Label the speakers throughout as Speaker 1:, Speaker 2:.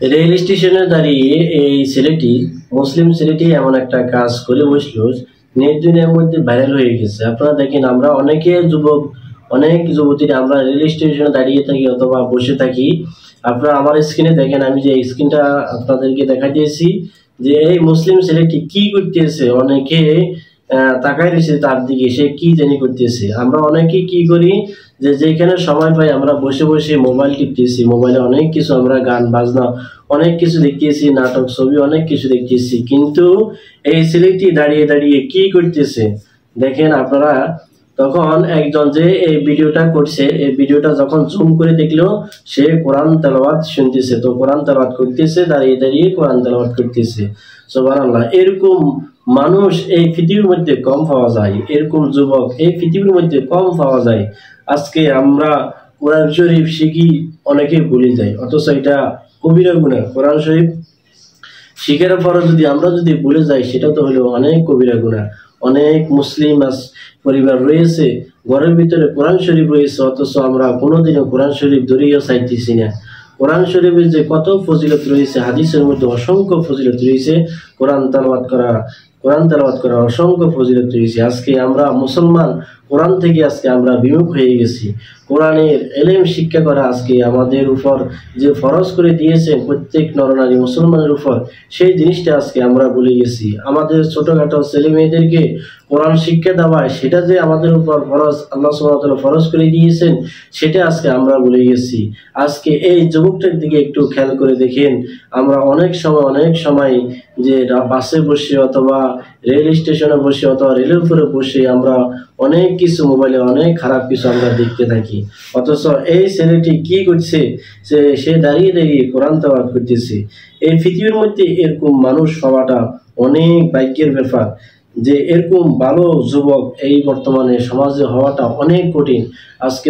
Speaker 1: Rail স্টেশনে দাঁড়িয়ে এই ছেলেটি, মুসলিম ছেলেটি এমন একটা কাজ করে বসলো, নেট দুনিয়ার মধ্যে ভাইরাল হয়ে গেছে। আপনারা দেখেন, আমরা অনেকে যুবক, অনেক যুবতীরা আমরা রেল স্টেশনে দাঁড়িয়ে থাকি অথবা বসে থাকি। আপনারা আমার স্ক্রিনে দেখেন, আমি যে স্ক্রিনটা আপনাদেরকে দেখাইতেছি, যে এই মুসলিম ছেলেটি কি করতেছে। অনেকে তাকায় রয়েছে তার দিকে, সে কি জানি করতেছে। আমরা অনেকে কি করি, যে যেখানে সময় পাই আমরা বসে বসে মোবাইল টিপতেছি। মোবাইলে অনেক কিছু আমরা গান বাজনা অনেক কিছু দেখতেছি, নাটক ছবি অনেক কিছু দেখতেছি। কিন্তু এই ছেলেটি দাঁড়িয়ে দাঁড়িয়ে কি করতেছে দেখেন আপনারা। তখন একজন যে এই ভিডিওটা করছে, এই ভিডিওটা যখন জুম করে দেখলো, সে কোরআন তেলাওয়াত শুনতেছে। তো কোরআন তেলাওয়াত করতেছে, দাঁড়িয়ে দাঁড়িয়ে কোরআন তেলাওয়াত করতেছে। সুবহানাল্লাহ। এরকম মানুষ এই পৃথিবীর মধ্যে কম পাওয়া যায়, এরকম যুবক এই পৃথিবীর মধ্যে কম পাওয়া যায়। আজকে আমরা কোরআন শরীফ শিখি, অনেকে ভুলে যাই, অথচ এটা কবিরা গুনাহ। কোরআন শরীফ শিখার পরও আমরা যদি ভুলে যাই, সেটা তো হলো অনেক কবিরা গুনাহ। অনেক মুসলিম পরিবার রয়েছে, ঘরের ভিতরে কোরআন শরীফ রয়েছে, অথচ আমরা কোনোদিনও কোরআন শরীফ ধরিয়েও চাইতেছি না। কোরআন শরীফের যে কত ফজিলত রয়েছে, হাদিসের মধ্যে অসংখ্য ফজিলত রয়েছে। কোরআন তেলাওয়াত করা অসংখ্য ফজিলত রয়েছে। আজকে আমরা মুসলমান, কোরআন থেকে আজকে আমরা বিমুখ হয়ে গেছি। কোরআনের এলেম শিক্ষা করা আজকে আমাদের উপর যে ফরজ করে দিয়েছেন প্রত্যেক নরনারী মুসলমানের উপর, সেই জিনিসটা আজকে আমরা ভুলে গেছি। আমাদের ছোটখাটো ছেলে মেয়েদেরকে কোরআন শিক্ষা দেওয়া, সেটা যে আমাদের উপর ফরজ, আল্লাহ সুবহানাহু ওয়া তাআলা ফরজ করে দিয়েছেন, সেটা আজকে আমরা ভুলে গেছি। আজকে এই যুবকটার দিকে একটু খেয়াল করে দেখেন। আমরা অনেক সময় যে বাসে বসে অথবা রেল স্টেশনে বসে অথবা রেলের উপরে বসে আমরা অনেক কিছু, মোবাইলে অনেক খারাপ কিছু আমরা দেখতে থাকি। অথচ এই ছেলেটি কি করছে, সে দাঁড়িয়ে দাঁড়িয়ে কোরআন তেলাওয়াত করতেছে। এই পৃথিবীর মধ্যে এরকম মানুষ হওয়াটা অনেক ভাগ্যের ব্যাপার, যে এরকম ভালো যুবক এই বর্তমানে সমাজে হওয়াটা অনেক কঠিন। আজকে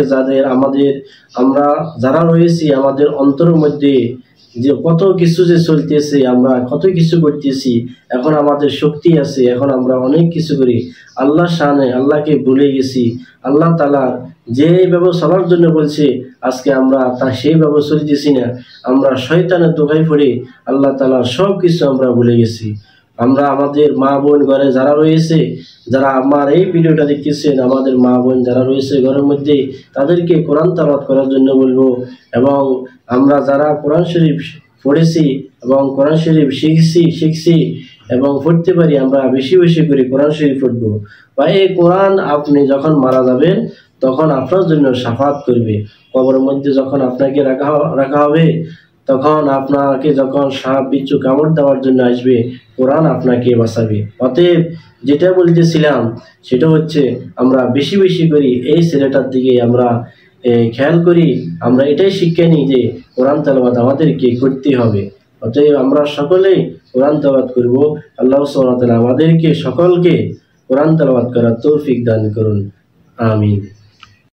Speaker 1: আমরা যারা রয়েছি, আমাদের অন্তরের মধ্যে যে কত কিছু যে চলতেছে, আমরা কত কিছু করতেছি, এখন আমাদের শক্তি আছে, এখন আমরা অনেক কিছু করি। আল্লাহর শানে আল্লাহকে ভুলে গেছি। আল্লাহ তাআলা যেভাবে চলার জন্য বলছে, আজকে আমরা সেইভাবে চলতেছি না। আমরা শয়তানের দোহাই পড়ে আল্লাহ তাআলার সব কিছু আমরা ভুলে গেছি। আমরা আমাদের মা বোন ঘরে যারা রয়েছে, যারা আমার এই ভিডিওটা দেখতেছেন, আমাদের মা বোন যারা রয়েছে ঘরের মধ্যে, তাদেরকে কোরআন তেলাওয়াত করার জন্য বলবো। এবং আমরা যারা কোরআন শরীফ পড়েছি এবং কোরআন শরীফ শিখছি এবং পড়তে পারি, আমরা বেশি বেশি করে কোরআন শরীফ পড়বো। বা এই কোরআন আপনি যখন মারা যাবেন, তখন আপনার জন্য শাফাত করবে। কবরের মধ্যে যখন আপনাকে রাখা হবে, তখন আপনাকে যখন সাপ বিচ্ছু কামড় দেওয়ার জন্য আসবে, কোরআন আপনাকে বাঁচাবে। অতএব যেটা বলতেছিলাম, সেটা হচ্ছে আমরা বেশি বেশি করি এই ছেলেটার দিকে আমরা খেয়াল করি। আমরা এটাই শিক্ষা নিই যে কোরআন তেলাওয়াত আমাদেরকে করতে হবে। অতএব আমরা সকলেই কোরআন তেলাওয়াত করব। আল্লাহ সুবহানাহু ওয়া তাআলা আমাদেরকে সকলকে কোরআন তেলাওয়াত করার তৌফিক দান করুন। আমিন।